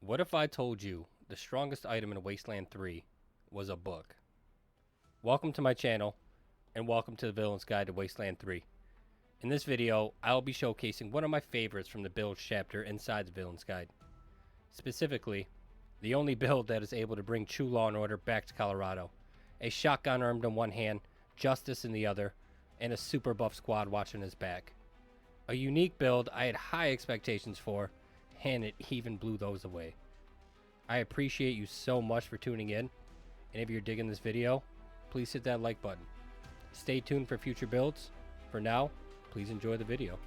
What if I told you the strongest item in Wasteland 3 was a book? Welcome to my channel, and welcome to the Villainous Guide to Wasteland 3. In this video, I'll be showcasing one of my favorites from the builds chapter inside the Villainous Guide. Specifically, the only build that is able to bring true law and order back to Colorado. A shotgun armed in one hand, justice in the other, and a super buff squad watching his back. A unique build I had high expectations for, and it even blew those away. I appreciate you so much for tuning in, and if you're digging this video, please hit that like button. Stay tuned for future builds. For now, please enjoy the video.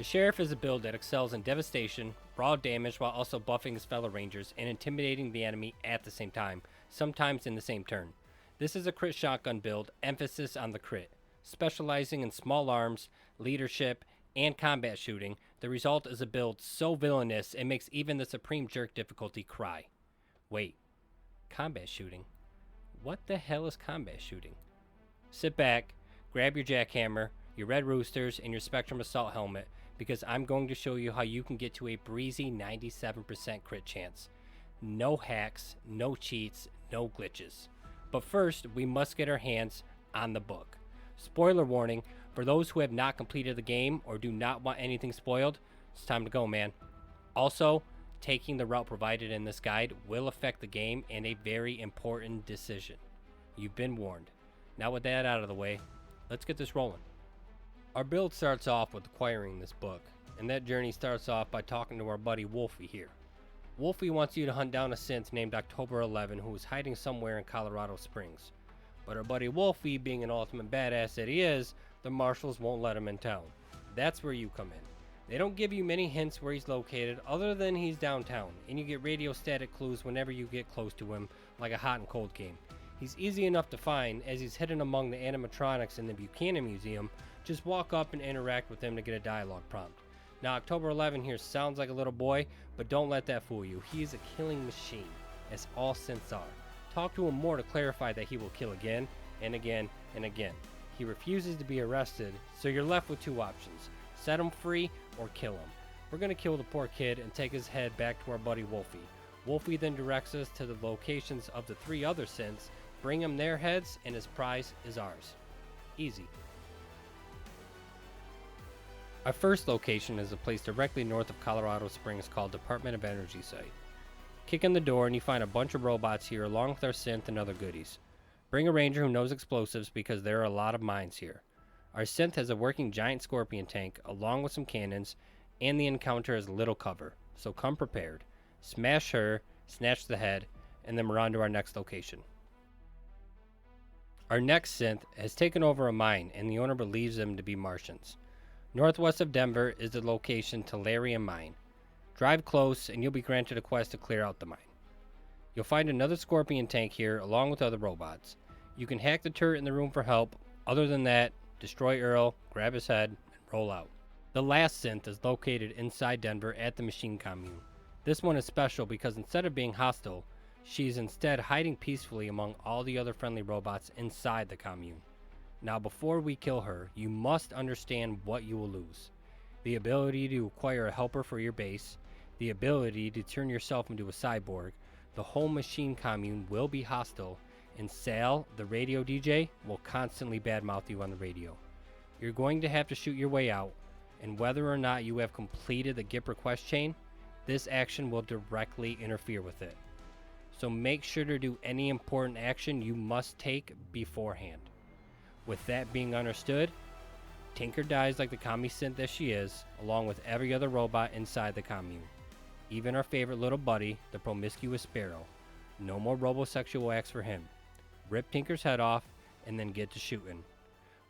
The Sheriff is a build that excels in devastation, raw damage while also buffing his fellow rangers and intimidating the enemy at the same time, sometimes in the same turn. This is a crit shotgun build, emphasis on the crit. Specializing in small arms, leadership, and combat shooting, the result is a build so villainous it makes even the Supreme Jerk difficulty cry. Wait, combat shooting? What the hell is combat shooting? Sit back, grab your jackhammer, your red roosters, and your Spectrum Assault helmet, because I'm going to show you how you can get to a breezy 97% crit chance. No hacks, no cheats, no glitches. But first, we must get our hands on the book. Spoiler warning, for those who have not completed the game or do not want anything spoiled, it's time to go, man. Also, taking the route provided in this guide will affect the game and a very important decision. You've been warned. Now with that out of the way, let's get this rolling. Our build starts off with acquiring this book, and that journey starts off by talking to our buddy Wolfie here. Wolfie wants you to hunt down a synth named October 11 who is hiding somewhere in Colorado Springs. But our buddy Wolfie, being an ultimate badass that he is, the marshals won't let him in town. That's where you come in. They don't give you many hints where he's located other than he's downtown, and you get radio static clues whenever you get close to him, like a hot and cold game. He's easy enough to find as he's hidden among the animatronics in the Buchanan Museum. Just walk up and interact with him to get a dialogue prompt. Now October 11 here sounds like a little boy, but don't let that fool you. He is a killing machine, as all synths are. Talk to him more to clarify that he will kill again and again and again. He refuses to be arrested, so you're left with two options. Set him free or kill him. We're going to kill the poor kid and take his head back to our buddy Wolfie. Wolfie then directs us to the locations of the three other synths, bring him their heads, and his prize is ours. Easy. Our first location is a place directly north of Colorado Springs called Department of Energy Site. Kick in the door and you find a bunch of robots here along with our synth and other goodies. Bring a ranger who knows explosives because there are a lot of mines here. Our synth has a working giant scorpion tank along with some cannons, and the encounter has little cover, so come prepared. Smash her, snatch the head, and then we're on to our next location. Our next synth has taken over a mine and the owner believes them to be Martians. Northwest of Denver is the location Tellurium Mine. Drive close and you'll be granted a quest to clear out the mine. You'll find another scorpion tank here along with other robots. You can hack the turret in the room for help. Other than that, destroy Earl, grab his head, and roll out. The last synth is located inside Denver at the Machine Commune. This one is special because instead of being hostile, she's instead hiding peacefully among all the other friendly robots inside the commune. Now before we kill her, you must understand what you will lose. The ability to acquire a helper for your base, the ability to turn yourself into a cyborg, the whole machine commune will be hostile, and Sal, the radio DJ, will constantly badmouth you on the radio. You're going to have to shoot your way out, and whether or not you have completed the GIP request chain, this action will directly interfere with it. So make sure to do any important action you must take beforehand. With that being understood, Tinker dies like the commie synth that she is, along with every other robot inside the commune. Even our favorite little buddy, the promiscuous Sparrow. No more robosexual acts for him. Rip Tinker's head off, and then get to shooting.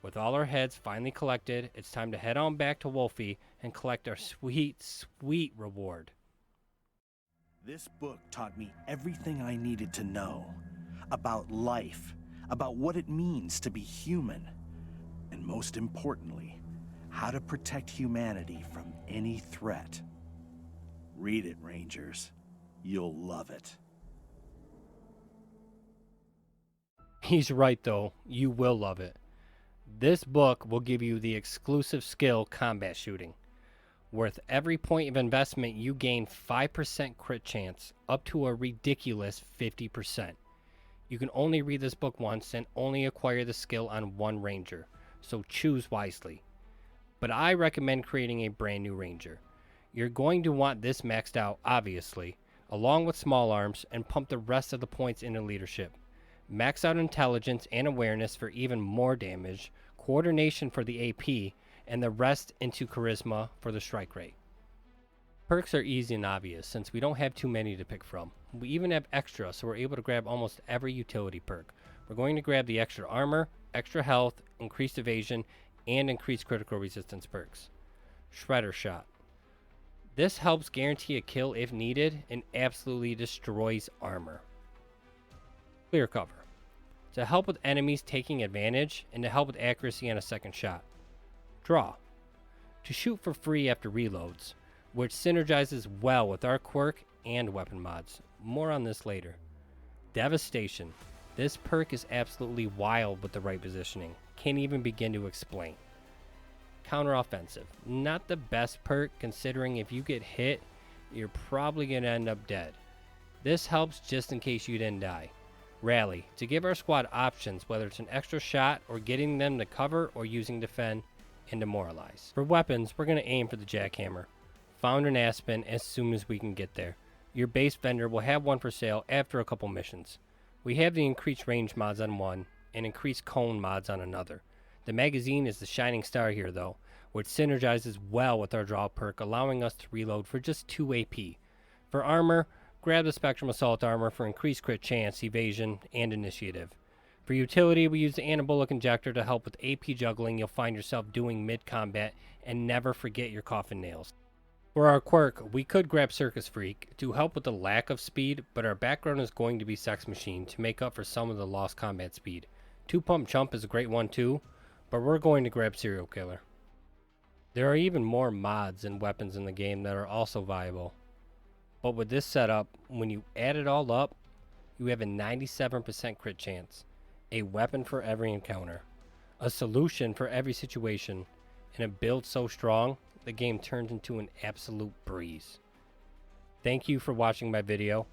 With all our heads finally collected, it's time to head on back to Wolfie and collect our sweet, sweet reward. This book taught me everything I needed to know about life, about what it means to be human, and most importantly, how to protect humanity from any threat. Read it, Rangers. You'll love it. He's right though, you will love it. This book will give you the exclusive skill combat shooting. Worth every point of investment, you gain 5% crit chance, up to a ridiculous 50%. You can only read this book once and only acquire the skill on one ranger, so choose wisely. But I recommend creating a brand new ranger. You're going to want this maxed out, obviously, along with small arms, and pump the rest of the points into leadership. Max out intelligence and awareness for even more damage, coordination for the AP, and the rest into charisma for the strike rate. Perks are easy and obvious since we don't have too many to pick from. We even have extra, so we're able to grab almost every utility perk. We're going to grab the extra armor, extra health, increased evasion, and increased critical resistance perks. Shredder Shot. This helps guarantee a kill if needed and absolutely destroys armor. Clear Cover. To help with enemies taking advantage and to help with accuracy on a second shot. Draw. To shoot for free after reloads, which synergizes well with our quirk and weapon mods. More on this later. Devastation. This perk is absolutely wild with the right positioning. Can't even begin to explain. Counter-offensive. Not the best perk considering if you get hit, you're probably going to end up dead. This helps just in case you didn't die. Rally. To give our squad options, whether it's an extra shot or getting them to cover or using defend and demoralize. For weapons, we're going to aim for the jackhammer. Found in Aspen as soon as we can get there. Your base vendor will have one for sale after a couple missions. We have the increased range mods on one and increased cone mods on another. The magazine is the shining star here though, which synergizes well with our draw perk, allowing us to reload for just 2 AP. For armor, grab the Spectrum Assault Armor for increased crit chance, evasion, and initiative. For utility, we use the Anabolic Injector to help with AP juggling you'll find yourself doing mid-combat, and never forget your coffin nails. For our quirk, we could grab Circus Freak to help with the lack of speed, but our background is going to be Sex Machine to make up for some of the lost combat speed. 2-Pump Chump is a great one too, but we're going to grab Serial Killer. There are even more mods and weapons in the game that are also viable. But with this setup, when you add it all up, you have a 97% crit chance, a weapon for every encounter, a solution for every situation, and a build so strong, the game turns into an absolute breeze. Thank you for watching my video,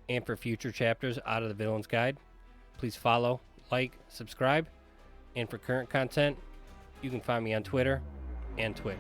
and for future chapters out of the Villain's Guide, please follow, like, subscribe, and for current content, you can find me on Twitter and Twitch.